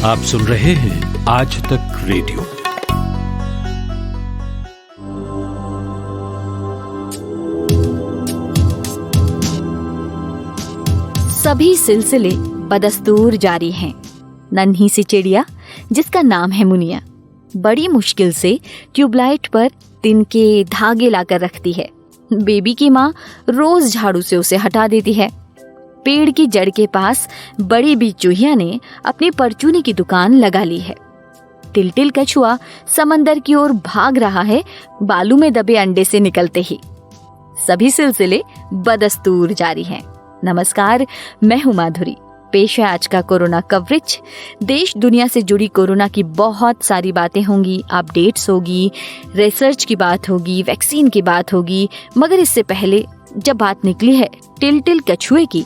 आप सुन रहे हैं आज तक रेडियो। सभी सिलसिले बदस्तूर जारी हैं। नन्ही सी चिड़िया जिसका नाम है मुनिया बड़ी मुश्किल से ट्यूबलाइट पर तिनके धागे लाकर रखती है। बेबी की माँ रोज झाड़ू से उसे हटा देती है। पेड़ की जड़ के पास बड़ी बिचूहिया ने अपनी परचूनी की दुकान लगा ली है। टिलटिल कछुआ समंदर की ओर भाग रहा है बालू में दबे अंडे से निकलते ही। सभी सिलसिले बदस्तूर जारी हैं। नमस्कार, मैं हूं माधुरी। पेश है आज का कोरोना कवरेज। देश दुनिया से जुड़ी कोरोना की बहुत सारी बातें होंगी, अपडेट्स होगी, रिसर्च की बात होगी, वैक्सीन की बात होगी। मगर इससे पहले जब बात निकली है टिलटिल कछुए की,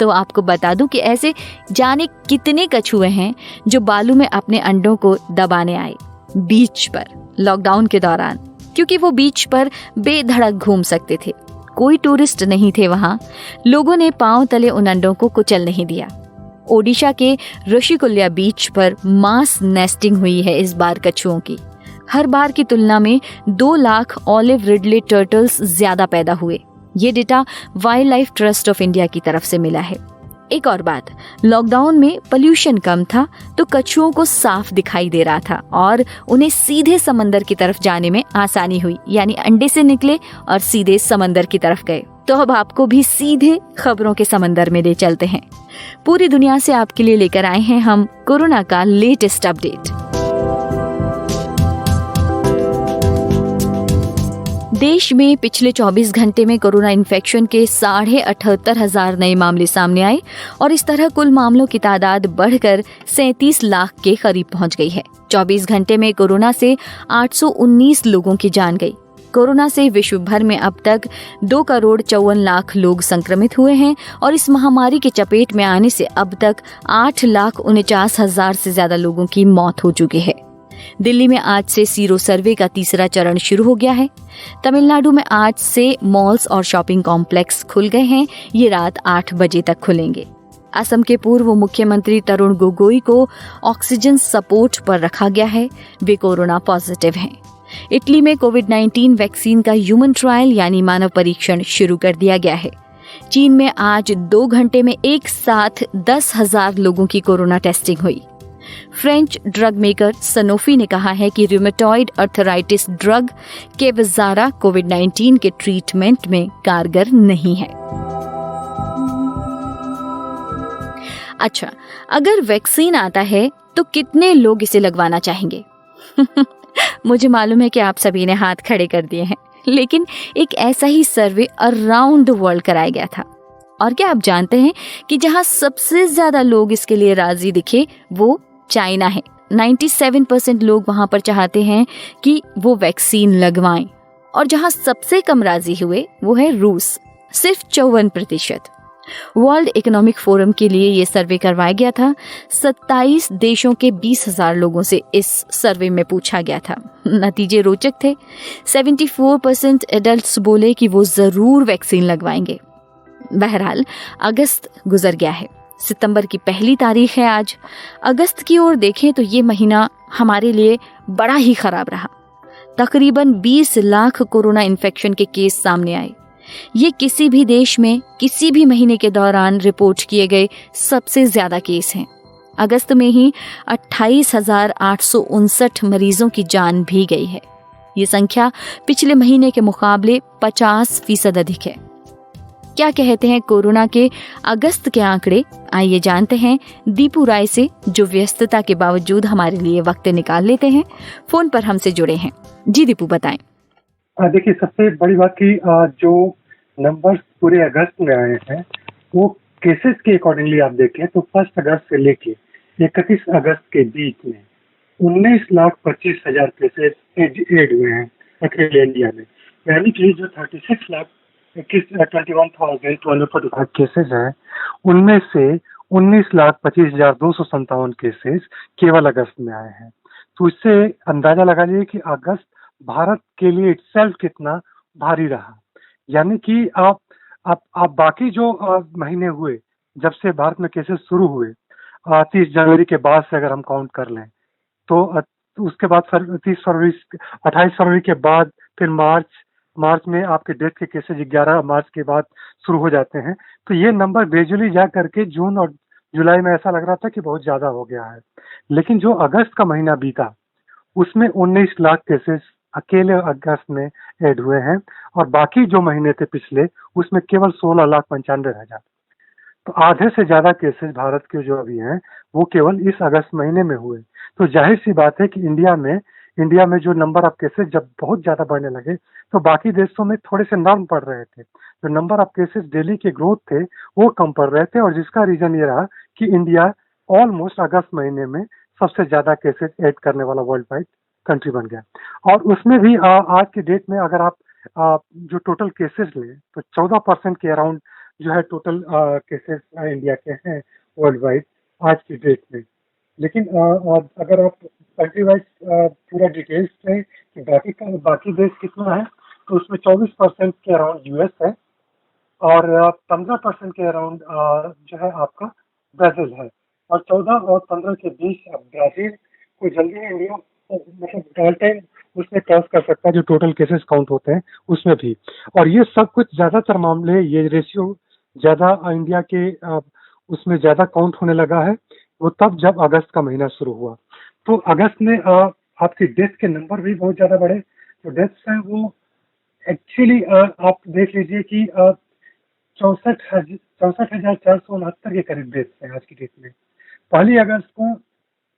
तो आपको बता दूं कि ऐसे जाने कितने कछुए हैं जो बालू में अपने अंडों को दबाने आए बीच पर लॉकडाउन के दौरान, क्योंकि वो बीच पर बेधड़क घूम सकते थे। कोई टूरिस्ट नहीं थे वहां। लोगों ने पांव तले उन अंडों को कुचल नहीं दिया। ओडिशा के ऋषिकुल्या बीच पर मास नेस्टिंग हुई है इस बार कछुओं की। हर बार की तुलना में 2 लाख ऑलिव रिडले टर्टल्स ज्यादा पैदा हुए। ये data wild life trust of India की तरफ से मिला है। एक और बात, लॉकडाउन में पोल्यूशन कम था तो कछुओं को साफ दिखाई दे रहा था और उन्हें सीधे समंदर की तरफ जाने में आसानी हुई। यानी अंडे से निकले और सीधे समंदर की तरफ गए। तो अब आपको भी सीधे खबरों के समंदर में ले चलते हैं। पूरी दुनिया से आपके लिए लेकर आए हैं हम कोरोना का लेटेस्ट अपडेट। देश में पिछले 24 घंटे में कोरोना इन्फेक्शन के 78,500 नए मामले सामने आए और इस तरह कुल मामलों की तादाद बढ़कर 37 लाख के करीब पहुंच गई है। 24 घंटे में कोरोना से 819 लोगों की जान गई। कोरोना से विश्व भर में अब तक 2,54,00,000 लोग संक्रमित हुए हैं और इस महामारी के चपेट में आने से अब तक 8,49,000 से ज्यादा लोगों की मौत हो चुकी है। दिल्ली में आज से सीरो सर्वे का तीसरा चरण शुरू हो गया है। तमिलनाडु में आज से मॉल्स और शॉपिंग कॉम्प्लेक्स खुल गए हैं। ये रात 8 बजे तक खुलेंगे। असम के पूर्व मुख्यमंत्री तरुण गोगोई को ऑक्सीजन सपोर्ट पर रखा गया है। वे कोरोना पॉजिटिव हैं। इटली में कोविड-19 वैक्सीन का ह्यूमन ट्रायल यानी मानव परीक्षण शुरू कर दिया गया है। चीन में आज 2 घंटे में एक साथ 10,000 लोगों की कोरोना टेस्टिंग हुई। फ्रेंच ड्रग मेकर सनोफी ने कहा है कि रूमेटॉइड अर्थराइटिस ड्रग केवजारा कोविड-19 के ट्रीटमेंट में कारगर नहीं है। अच्छा, अगर वैक्सीन आता है तो कितने लोग इसे लगवाना चाहेंगे? मुझे मालूम है कि आप सभी ने हाथ खड़े कर दिए हैं, लेकिन एक ऐसा ही सर्वे अराउंड द वर्ल्ड कराया गया था। और क्या आप जानते हैं कि जहां सबसे ज्यादा लोग इसके लिए राजी दिखे वो चाइना है। 97% लोग वहां पर चाहते हैं कि वो वैक्सीन लगवाएं। और जहां सबसे कम राजी हुए वो है रूस, सिर्फ 54%। वर्ल्ड इकोनॉमिक फोरम के लिए ये सर्वे करवाया गया था। 27 देशों के 20,000 लोगों से इस सर्वे में पूछा गया था। नतीजे रोचक थे। 74% एडल्ट्स बोले कि वो जरूर वैक्सीन लगवाएंगे। बहरहाल अगस्त गुजर गया है। सितंबर की पहली तारीख है आज। अगस्त की ओर देखें तो ये महीना हमारे लिए बड़ा ही खराब रहा। तकरीबन 20 लाख कोरोना इन्फेक्शन के केस सामने आए। ये किसी भी देश में किसी भी महीने के दौरान रिपोर्ट किए गए सबसे ज्यादा केस हैं। अगस्त में ही 28,859 मरीजों की जान भी गई है। ये संख्या पिछले महीने के मुकाबले 50% अधिक है। क्या कहते हैं कोरोना के अगस्त के आंकड़े? आइए जानते हैं दीपू राय से, जो व्यस्तता के बावजूद हमारे लिए वक्त निकाल लेते हैं। फोन पर हमसे जुड़े हैं। जी दीपू, बताएं। देखिए, सबसे बड़ी बात की जो नंबर्स पूरे अगस्त में आए हैं वो केसेस के अकॉर्डिंगली आप देखें तो 1 अगस्त से लेके 31 अगस्त के बीच में 19,25,000 केसेस एड हुए हैं अकेले इंडिया में। यानी कि जो 21,245 केसेस हैं उनमें से 19,25,257 केसेस केवल अगस्त में आए हैं। तो इससे अंदाजा लगा लीजिए कि अगस्त भारत के लिए इटसेल्फ कितना भारी रहा। यानी कि आप बाकी जो महीने हुए जब से भारत में केसेस शुरू हुए, 30 जनवरी के बाद से अगर हम काउंट कर लें तो उसके बाद 30 फरवरी 28 फरवरी के बाद फिर मार्च में आपके डेथ के केसेस 11 मार्च के बाद शुरू हो जाते हैं। तो ये नंबर ग्रेजुअली जा करके जून और जुलाई में ऐसा लग रहा था कि बहुत ज्यादा हो गया है, लेकिन जो अगस्त का महीना बीता उसमें 19 लाख केसेस अकेले अगस्त में ऐड हुए हैं, और बाकी जो महीने थे पिछले उसमें केवल 16,95,000। तो आधे से ज्यादा केसेस भारत के जो अभी हैं वो केवल इस अगस्त महीने में हुए। तो जाहिर सी बात है कि इंडिया में जो नंबर ऑफ केसेस जब बहुत ज्यादा बढ़ने लगे तो बाकी देशों में थोड़े से नॉर्म पड़ रहे थे, जो नंबर ऑफ केसेस डेली के ग्रोथ थे वो कम पड़ रहे थे, और जिसका रीजन ये रहा कि इंडिया ऑलमोस्ट अगस्त महीने में सबसे ज्यादा केसेस ऐड करने वाला वर्ल्ड वाइड कंट्री बन गया। और उसमें भी आज की डेट में अगर आप जो टोटल केसेस लें तो 14% के अराउंड जो है टोटल केसेस इंडिया के हैं वर्ल्ड वाइड आज की डेट में। लेकिन अगर आप कंट्री वाइज पूरा डिटेल्स में कि बाकी देश कितना है तो उसमें 24% के अराउंड यूएस है, और 15% के अराउंड जो है आपका ब्राजील है, और 14 और 15 के बीच अब ब्राजील को जल्दी ही इंडिया मतलब ऑल टाइम उसमें क्रॉस कर सकता है जो टोटल केसेस काउंट होते हैं उसमें भी। और ये सब कुछ ज्यादातर मामले ये रेशियो ज्यादा इंडिया के उसमें ज्यादा काउंट होने लगा है वो तब जब अगस्त का महीना शुरू हुआ। तो अगस्त में आपकी डेथ के नंबर भी बहुत ज्यादा बढ़े। तो डेथ्स है वो एक्चुअली आप देख लीजिए कि 64,469 के करीब डेथ्स हैं आज की डेट में। 1 अगस्त को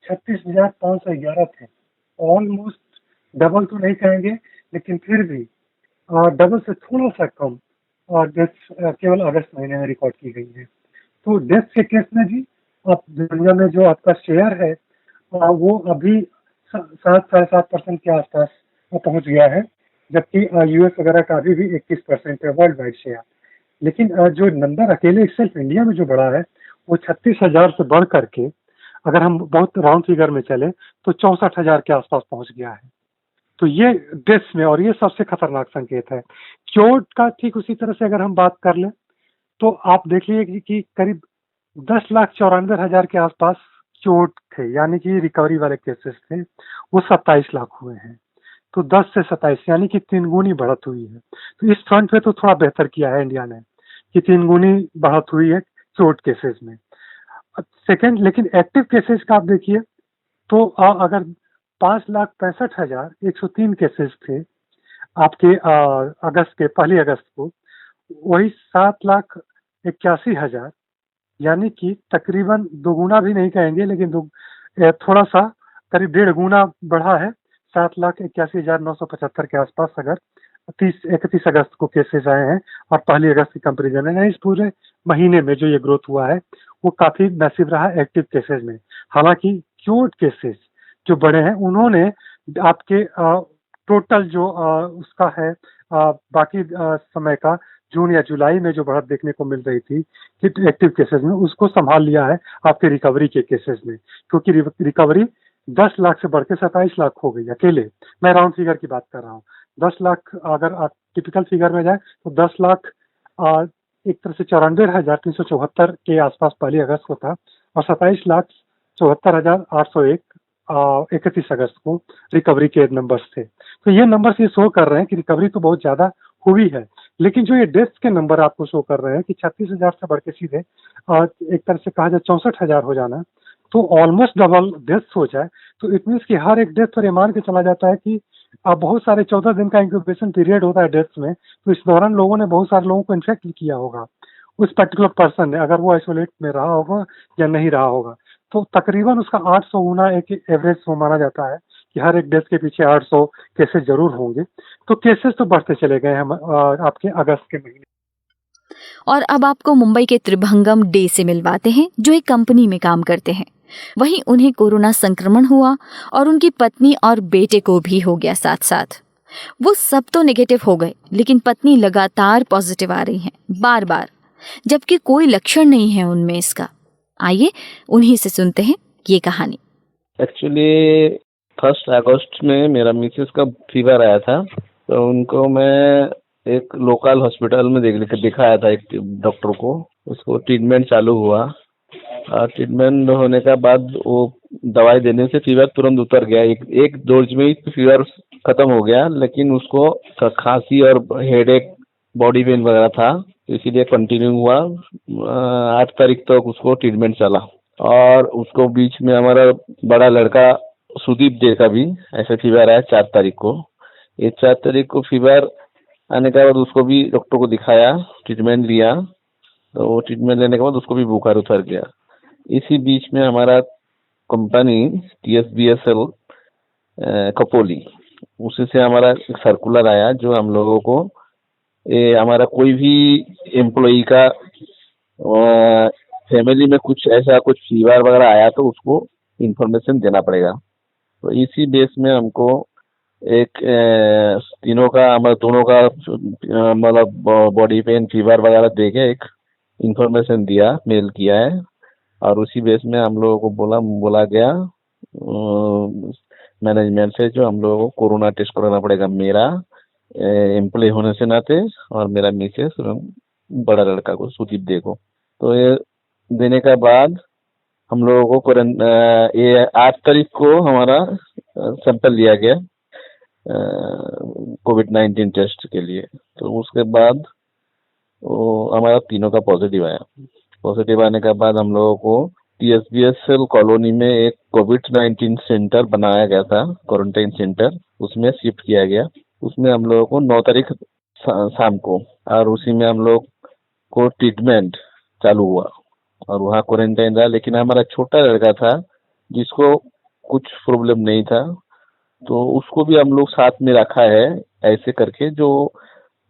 36,511 थे, ऑलमोस्ट डबल तो नहीं कहेंगे लेकिन फिर भी डबल से थोड़ा सा कम डेथ्स केवल अगस्त महीने में रिकॉर्ड की गई है। तो डेथ के केस में भी आप दुनिया में जो आपका शेयर है वो अभी 7-7.5% के आसपास पहुंच गया है, जबकि यूएस वगैरह का अभी भी 21% है वर्ल्ड वाइड शेयर। लेकिन जो नंबर अकेले सिर्फ इंडिया में जो बढ़ा है वो 36,000 से बढ़ करके अगर हम बहुत राउंड फिगर में चले तो 64,000 के आसपास पहुंच गया है। तो ये डेथ्स में, और ये सबसे खतरनाक संकेत है। क्योर का ठीक उसी तरह से अगर हम बात कर लें तो आप देख लीजिए कि करीब 10,94,000 के आसपास क्योर थे, यानी कि रिकवरी वाले केसेस थे, वो 27 लाख हुए हैं। तो 10 से 27 यानी कि 3 गुनी बढ़त हुई है। तो इस फ्रंट पे तो थोड़ा बेहतर किया है इंडिया ने कि 3 गुनी बढ़त हुई है क्योर केसेस में। सेकेंड, लेकिन एक्टिव केसेस का आप देखिए तो अगर 5,65,103 केसेस थे आपके अगस्त के 1 अगस्त को, वही 7,81,000 यानी कि तकरीबन दोगुना भी नहीं कहेंगे लेकिन थोड़ा सा करीब 1.5 गुना बढ़ा है। 7,81,975 के आसपास अगर 31 अगस्त को केसेस आए हैं और 1 अगस्त की कंपेरिजन है, इस पूरे महीने में जो ये ग्रोथ हुआ है वो काफी मैसिव रहा एक्टिव केसेस में। हालांकि क्योर्ड केसेस जो बड़े हैं उन्होंने आपके टोटल जो उसका है बाकी समय का जून या जुलाई में जो बढ़त देखने को मिल रही थी कि एक्टिव केसेस में, उसको संभाल लिया है आपके रिकवरी के केसेस में, क्योंकि रिकवरी 10 लाख से बढ़ के 27 लाख हो गई अकेले। मैं राउंड फिगर की बात कर रहा हूँ। 10 लाख अगर आप टिपिकल फिगर में जाए तो 10 लाख एक तरह से 94,374 के आसपास 1 अगस्त को था, और 27,74,801 31 अगस्त को रिकवरी के नंबर्स थे। तो ये नंबर्स ये शो कर रहे हैं कि रिकवरी तो बहुत ज्यादा हुई है, लेकिन जो ये डेथ्स के नंबर आपको शो कर रहे हैं कि 36,000 से बढ़ के सीधे एक तरह से कहा जाए 64,000 हो जाना, तो ऑलमोस्ट डबल डेथ्स हो जाए, तो इट मीन्स कि हर एक डेथ पर ये मान के चला जाता है कि बहुत सारे 14 दिन का इंक्यूबेशन पीरियड होता है डेथ्स में, तो इस दौरान लोगों ने बहुत सारे लोगों को इन्फेक्ट किया होगा, उस पर्टिकुलर पर्सन ने, अगर वो आइसोलेट में रहा होगा या नहीं रहा होगा। तो तकरीबन उसका 800 गुना एक एवरेज वो माना जाता है कि हर एक डेथ के पीछे 800 केसेस जरूर होंगे। तो केसेस तो बढ़ते चले गए हम आपके अगस्त के महीने। और अब आपको मुंबई के त्रिभंगम डे से मिलवाते हैं जो एक कंपनी में काम करते हैं। वहीं उन्हें कोरोना संक्रमण हुआ और उनकी पत्नी और बेटे को भी हो गया साथ साथ। वो सब तो नेगेटिव हो गए, लेकिन पत्नी लगातार पॉजिटिव आ रही हैं बार बार, जबकि कोई लक्षण नहीं है उनमें इसका। आइए उन्हीं से सुनते हैं ये कहानी। एक्चुअली 1 अगस्त में मेरा मिसेस का फीवर आया था, तो उनको मैं एक लोकल हॉस्पिटल में दिखाया था एक डॉक्टर को। उसको ट्रीटमेंट चालू हुआ, और ट्रीटमेंट होने के बाद वो दवाई देने से फीवर तुरंत उतर गया। एक डोज में ही फीवर खत्म हो गया, लेकिन उसको खांसी और हेडेक, बॉडी पेन वगैरह था, इसीलिए कंटिन्यू हुआ। 8 तारीख तक उसको ट्रीटमेंट चला। और उसको बीच में हमारा बड़ा लड़का सुदीप दे का भी ऐसे फीवर आया 4 तारीख को। ये 4 तारीख को फीवर आने के बाद उसको भी डॉक्टर को दिखाया, ट्रीटमेंट लिया। तो वो ट्रीटमेंट लेने के बाद उसको भी बुखार उतर गया। इसी बीच में हमारा कंपनी TSBSL कपोली, उसी से हमारा एक सर्कुलर आया जो हम लोगों को हमारा कोई भी एम्प्लॉई का फैमिली में कुछ ऐसा कुछ फीवर वगैरह आया तो उसको इंफॉर्मेशन देना पड़ेगा। तो इसी बेस में हमको एक तीनों का, हमारे दोनों का मतलब बॉडी पेन, फीवर वगैरह दे के एक इंफॉर्मेशन दिया, मेल किया है। और उसी बेस में हम लोगों को बोला गया मैनेजमेंट से जो हम लोगों को कोरोना टेस्ट कराना पड़ेगा, मेरा एम्प्लॉय होने से नाते और मेरा मिसेस बड़ा लड़का को, सुदीप दे को। तो ये देने के बाद हम लोगों को ये 8 तारीख को हमारा सैंपल लिया गया कोविड-19 टेस्ट के लिए। तो उसके बाद वो हमारा तीनों का पॉजिटिव आया। पॉजिटिव आने के बाद हम लोगों को TSBSL कॉलोनी में एक कोविड-19 सेंटर बनाया गया था, क्वारंटाइन सेंटर, उसमें शिफ्ट किया गया। उसमें हम लोगों को 9 तारीख शाम को, और उसी में हम लोग को ट्रीटमेंट चालू हुआ और वहाँ क्वारंटाइन रहा। लेकिन हमारा छोटा लड़का था जिसको कुछ प्रॉब्लम नहीं था, तो उसको भी हम लोग साथ में रखा है ऐसे करके। जो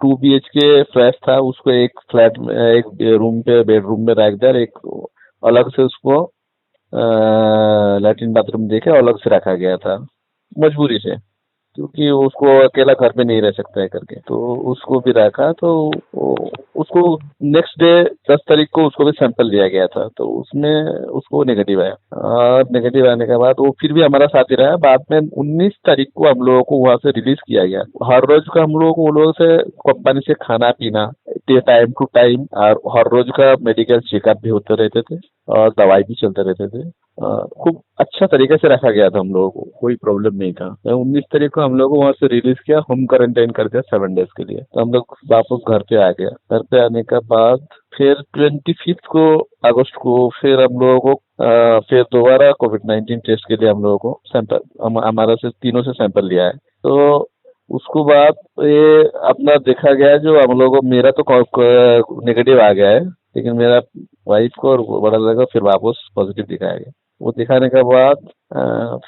2 BHK फ्लैट था उसको एक फ्लैट में, एक रूम पे, बेडरूम में रख दिया। एक अलग से उसको लैट्रिन बाथरूम देके अलग से रखा गया था, मजबूरी से, क्योंकि उसको अकेला घर पे नहीं रह सकता है करके। तो उसको भी रखा। तो उसको नेक्स्ट डे 10 तारीख को उसको भी सैंपल लिया गया था, तो उसमें उसको नेगेटिव आया। और नेगेटिव आने के बाद वो फिर भी हमारा साथ ही रहा। बाद में 19 तारीख को हम लोगों को वहाँ से रिलीज किया गया। हर रोज का हम लोगों को उन लोगों से कंपनी से खाना पीना टाइम टू टाइम, और हर रोज का मेडिकल चेकअप भी होते रहते थे और दवाई भी चलते रहते थे। खूब अच्छा तरीके से रखा गया था हम लोगों को, कोई प्रॉब्लम नहीं था। 19 तारीख को हम लोग को वहाँ से रिलीज किया, होम क्वारंटाइन कर दिया 7 डेज के लिए। तो हम लोग वापस घर पे आ गया। घर पे आने के बाद फिर 25 अगस्त को फिर हम लोगों को फिर दोबारा कोविड-19 टेस्ट के लिए हम लोगों को सैंपल, हमारा से तीनों से सैंपल लिया है। तो उसको बाद ये अपना देखा गया, जो हम लोगों को, मेरा तो नेगेटिव आ गया है, लेकिन मेरा वाइफ को और बड़ा लड़का फिर वापस पॉजिटिव दिखाया गया। वो दिखाने के बाद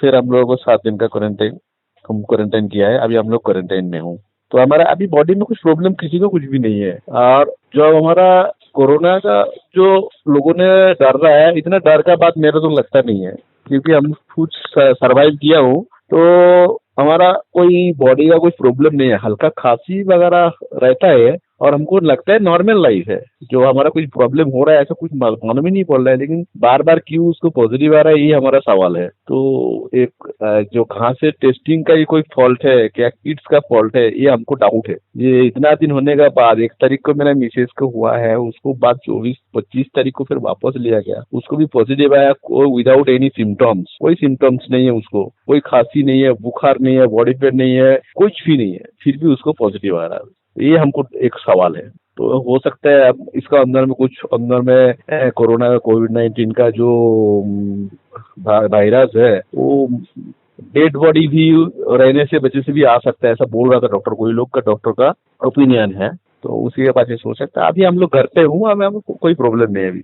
फिर हम लोगों को 7 दिन का क्वारंटाइन किया है। अभी हम लोग क्वारंटाइन में हूँ। तो हमारा अभी बॉडी में कुछ प्रॉब्लम किसी को कुछ भी नहीं है। और जो हमारा कोरोना का जो लोगों ने डर रहा है, इतना डर का बात मेरे तो लगता नहीं है, क्योंकि हम कुछ सरवाइव किया हूँ। तो हमारा कोई बॉडी का कोई प्रॉब्लम नहीं है। हल्का खांसी वगैरह रहता है और हमको लगता है नॉर्मल लाइफ है। जो हमारा कुछ प्रॉब्लम हो रहा है ऐसा कुछ मालूम ही नहीं पड़ रहा है, लेकिन बार बार क्यों उसको पॉजिटिव आ रहा है, ये हमारा सवाल है। तो एक जो कहाँ से टेस्टिंग का ही कोई फॉल्ट है, क्या किट्स का फॉल्ट है, ये हमको डाउट है। ये इतना दिन होने के बाद 1 तारीख को मेरा मिसेज को हुआ है, उसको बाद 24-25 तारीख को फिर वापस लिया गया, उसको भी पॉजिटिव आया, विदाउट एनी सिम्टम्स। कोई सिम्टम्स नहीं है उसको, कोई खांसी नहीं है, बुखार नहीं है, बॉडी पेन नहीं है, कुछ भी नहीं है, फिर भी उसको पॉजिटिव आ रहा है। ये हमको एक सवाल है। तो हो सकता है अब इसका अंदर में कोरोना कोविड-19 का जो वायरस है वो डेड बॉडी भी रहने से वजह से भी आ सकता है, ऐसा बोल रहा था डॉक्टर। कोई लोग का डॉक्टर का ओपिनियन है, तो उसी के पास सोच सकता है। अभी हम लोग घर पे हूँ, हमें कोई प्रॉब्लम नहीं है अभी।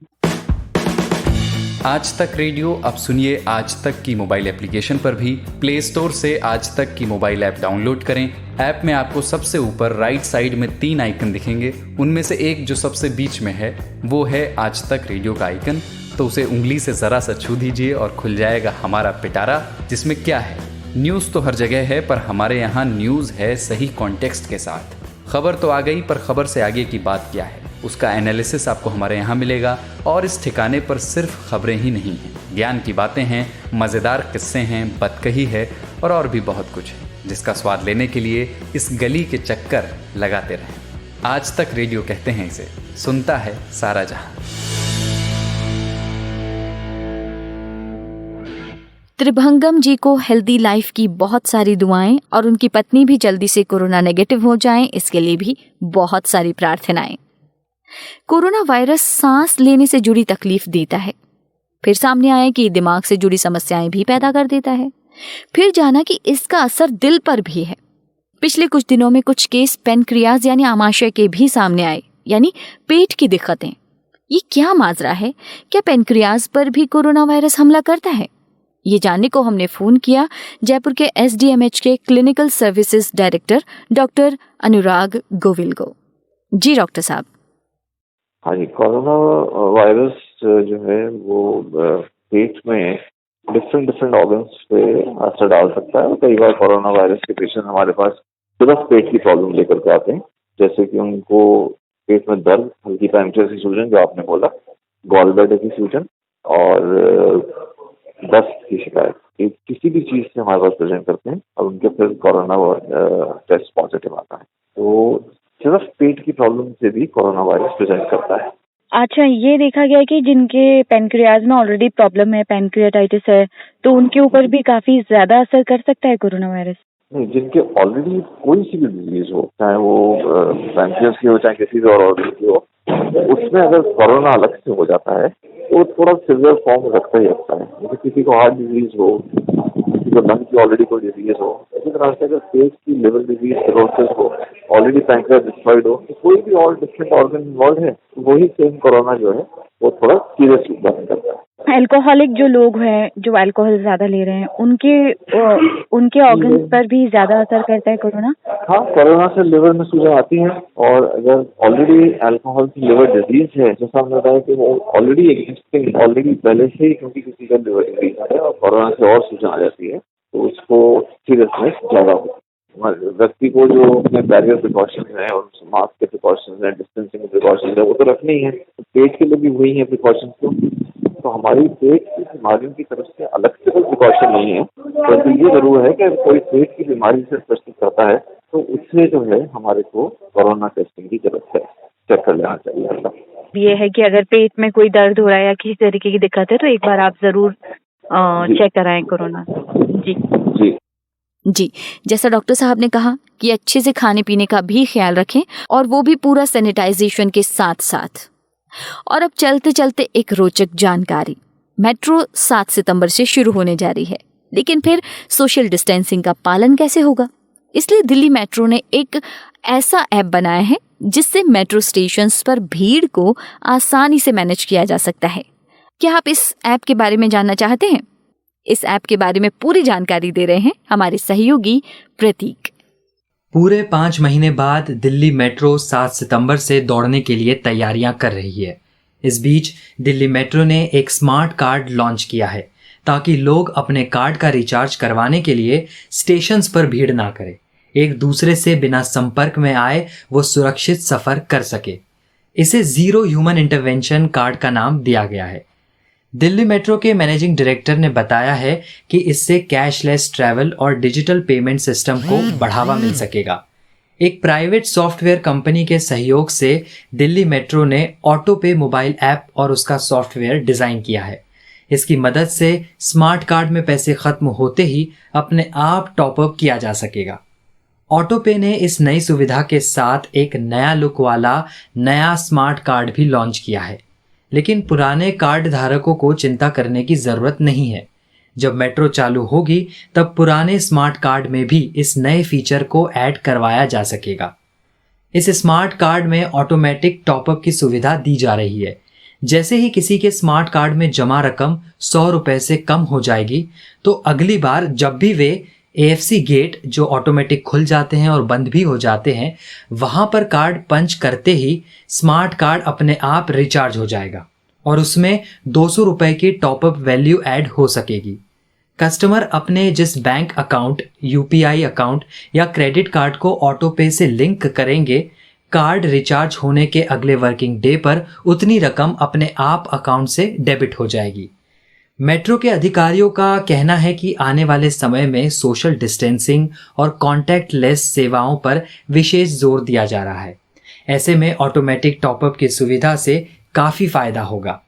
आज तक रेडियो अब सुनिए आज तक की मोबाइल एप्लीकेशन पर भी। प्ले स्टोर से आज तक की मोबाइल ऐप डाउनलोड करें। ऐप में आपको सबसे ऊपर राइट साइड में 3 आइकन दिखेंगे, उनमें से एक जो सबसे बीच में है वो है आज तक रेडियो का आइकन। तो उसे उंगली से जरा सा छू दीजिए और खुल जाएगा हमारा पिटारा, जिसमें क्या है, न्यूज़ तो हर जगह है, पर हमारे यहाँ न्यूज़ है सही कॉन्टेक्स्ट के साथ। खबर तो आ गई, पर खबर से आगे की बात क्या है, उसका एनालिसिस आपको हमारे यहाँ मिलेगा। और इस ठिकाने पर सिर्फ खबरें ही नहीं हैं, ज्ञान की बातें हैं, मज़ेदार किस्से हैं, बतकही है और भी बहुत कुछ है, जिसका स्वाद लेने के लिए इस गली के चक्कर लगाते रहें। आज तक रेडियो कहते हैं इसे, सुनता है सारा जहां। त्रिभंगम जी को हेल्दी लाइफ की बहुत सारी दुआएं और उनकी पत्नी भी जल्दी से कोरोना नेगेटिव हो जाएं, इसके लिए भी बहुत सारी प्रार्थनाएं। कोरोना वायरस सांस लेने से जुड़ी तकलीफ देता है, फिर सामने आया कि दिमाग से जुड़ी समस्याएं भी पैदा कर देता है, फिर जाना कि इसका असर दिल पर भी है। पिछले कुछ दिनों में कुछ केस पेनक्रियाज यानी आमाशय के भी सामने आए, यानी पेट की दिक्कतें। ये क्या माजरा है? क्या पेनक्रियाज पर भी कोरोना वायरस हमला करता है? ये जानने को हमने फोन किया जयपुर के SDMH के क्लिनिकल सर्विसेज डायरेक्टर डॉक्टर अनुराग गोविल को। जी डॉक्टर साहब। हाँ जी, कोरोना वायरस जो है वो पेट में डिफरेंट ऑर्गन्स पे असर डाल सकता है। कई बार कोरोना वायरस के पेशेंट हमारे पास सिर्फ पेट की प्रॉब्लम लेकर के आते हैं, जैसे कि उनको पेट में दर्द, हल्की पैंक्रियास की सूजन जो आपने बोला, गॉल ब्लैडर की सूजन और दस्त की शिकायत, किसी भी चीज से हमारे पास प्रेजेंट करते हैं और उनके फिर कोरोना टेस्ट पॉजिटिव आता है। तो सिर्फ पेट की प्रॉब्लम से भी कोरोना वायरस प्रेजेंट करता है। अच्छा, ये देखा गया है कि जिनके पैनक्रियाज में ऑलरेडी प्रॉब्लम है, पैनक्रियाटाइटिस है, तो उनके ऊपर भी काफी ज्यादा असर कर सकता है कोरोना वायरस? नहीं, जिनके ऑलरेडी कोई सी भी डिजीज हो, चाहे वो पैनक्रियास की हो चाहे किसी और ऑर्गन की हो, उसमें अगर कोरोना अलग से हो जाता है तो थोड़ा सिवियर फॉर्म रखता ही रखता है। जैसे किसी को हार्ट डिजीज हो, किसी को लंग की ऑलरेडी कोई डिजीज हो, इसी तरह से अगर पेट की लिवर डिजीज, सिरोसिस हो, ऑलरेडी पैंक्रियास डिस्ट्रॉयड हो, तो कोई भी और डिफरेंट ऑर्गन इन्वॉल्व है, वही सेम कोरोना जो है वो थोड़ा सीरियस रूप धारण करता है। अल्कोहलिक जो लोग हैं, जो अल्कोहल ज्यादा ले रहे हैं, उनके ऑर्गन्स पर भी ज्यादा असर करता है कोरोना? हाँ, कोरोना से लिवर में सूजन आती है, और अगर ऑलरेडी अल्कोहल की लिवर डिजीज है, जैसा हमने बताया कि वो ऑलरेडी एग्जिस्टिंग, ऑलरेडी पहले से ही क्योंकि किसी का लिवर डिजीज है और कोरोना से और सूजन आ जाती है, तो उसको सीरियसनेस ज्यादा होती है। व्यक्ति को जो अपने बैरियर प्रिकॉशंस हैं और मास्क के प्रिकॉशंस हैं, डिस्टेंसिंग के प्रिकॉशंस हैं, वो तो रखने ही है। पेट के लिए भी वही है प्रिकॉशंस। तो हमारी पेट की बीमारियों की तरफ से अलग से कोई प्रिकॉशन नहीं है, परंतु ये जरूर है कि कोई पेट की बीमारी से प्रस्तुत करता है तो उससे जो है हमारे को कोरोना टेस्टिंग की जरूरत है, चेक कर लेना चाहिए। ये है कि अगर पेट में कोई दर्द हो रहा है या किसी तरीके की दिक्कत है तो एक बार आप जरूर चेक कराएं कोरोना। जी जी जी, जैसा डॉक्टर साहब ने कहा कि अच्छे से खाने पीने का भी ख्याल रखें, और वो भी पूरा सैनिटाइजेशन के साथ साथ। और अब चलते चलते एक रोचक जानकारी। मेट्रो 7 सितंबर से शुरू होने जा रही है, लेकिन फिर सोशल डिस्टेंसिंग का पालन कैसे होगा? इसलिए दिल्ली मेट्रो ने एक ऐसा ऐप बनाया है जिससे मेट्रो स्टेशंस पर भीड़ को आसानी से मैनेज किया जा सकता है। क्या आप इस ऐप के बारे में जानना चाहते हैं? इस ऐप के बारे में पूरी जानकारी दे रहे हैं हमारे सहयोगी प्रतीक। पूरे 5 महीने बाद दिल्ली मेट्रो 7 सितंबर से दौड़ने के लिए तैयारियां कर रही है। इस बीच दिल्ली मेट्रो ने एक स्मार्ट कार्ड लॉन्च किया है ताकि लोग अपने कार्ड का रिचार्ज करवाने के लिए स्टेशंस पर भीड़ ना करें, एक दूसरे से बिना संपर्क में आए वो सुरक्षित सफर कर सके। इसे जीरो ह्यूमन इंटरवेंशन कार्ड का नाम दिया गया है। दिल्ली मेट्रो के मैनेजिंग डायरेक्टर ने बताया है कि इससे कैशलेस ट्रैवल और डिजिटल पेमेंट सिस्टम को बढ़ावा मिल सकेगा। एक प्राइवेट सॉफ्टवेयर कंपनी के सहयोग से दिल्ली मेट्रो ने ऑटो पे मोबाइल ऐप और उसका सॉफ्टवेयर डिजाइन किया है। इसकी मदद से स्मार्ट कार्ड में पैसे खत्म होते ही अपने आप टॉपअप किया जा सकेगा। ऑटो पे ने इस नई सुविधा के साथ एक नया लुक वाला नया स्मार्ट कार्ड भी लॉन्च किया है, लेकिन पुराने कार्ड धारकों को चिंता करने की जरूरत नहीं है। जब मेट्रो चालू होगी तब पुराने स्मार्ट कार्ड में भी इस नए फीचर को ऐड करवाया जा सकेगा। इस स्मार्ट कार्ड में ऑटोमेटिक टॉपअप की सुविधा दी जा रही है। जैसे ही किसी के स्मार्ट कार्ड में जमा रकम 100 रुपए से कम हो जाएगी तो अगली बार जब भी वे AFC गेट जो ऑटोमेटिक खुल जाते हैं और बंद भी हो जाते हैं, वहां पर कार्ड पंच करते ही स्मार्ट कार्ड अपने आप रिचार्ज हो जाएगा और उसमें 200 रुपए की टॉपअप वैल्यू ऐड हो सकेगी। कस्टमर अपने जिस बैंक अकाउंट, UPI अकाउंट या क्रेडिट कार्ड को ऑटो पे से लिंक करेंगे, कार्ड रिचार्ज होने के अगले वर्किंग डे पर उतनी रकम अपने आप अकाउंट से डेबिट हो जाएगी। मेट्रो के अधिकारियों का कहना है कि आने वाले समय में सोशल डिस्टेंसिंग और कॉन्टैक्टलेस सेवाओं पर विशेष जोर दिया जा रहा है। ऐसे में ऑटोमेटिक टॉपअप की सुविधा से काफ़ी फायदा होगा।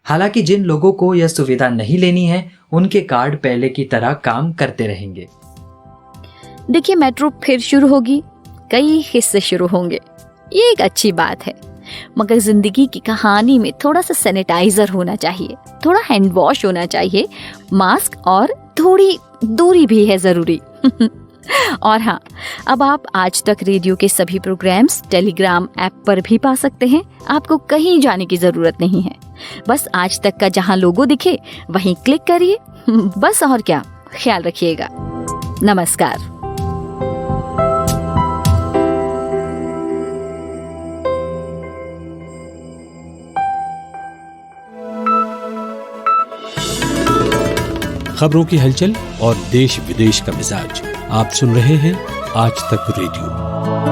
हालांकि जिन लोगों को यह सुविधा नहीं लेनी है उनके कार्ड पहले की तरह काम करते रहेंगे। देखिए, मेट्रो फिर शुरू होगी, कई हिस्से शुरू होंगे, ये एक अच्छी बात है। मगर जिंदगी की कहानी में थोड़ा सा सैनिटाइजर होना चाहिए, थोड़ा हैंड वॉश होना चाहिए, मास्क और थोड़ी दूरी भी है जरूरी। और हाँ, अब आप आज तक रेडियो के सभी प्रोग्राम्स टेलीग्राम ऐप पर भी पा सकते हैं। आपको कहीं जाने की जरूरत नहीं है, बस आज तक का जहां लोगो दिखे वहीं क्लिक करिए। बस और क्या, ख्याल रखिएगा। नमस्कार। खबरों की हलचल और देश विदेश का मिजाज आप सुन रहे हैं आज तक रेडियो।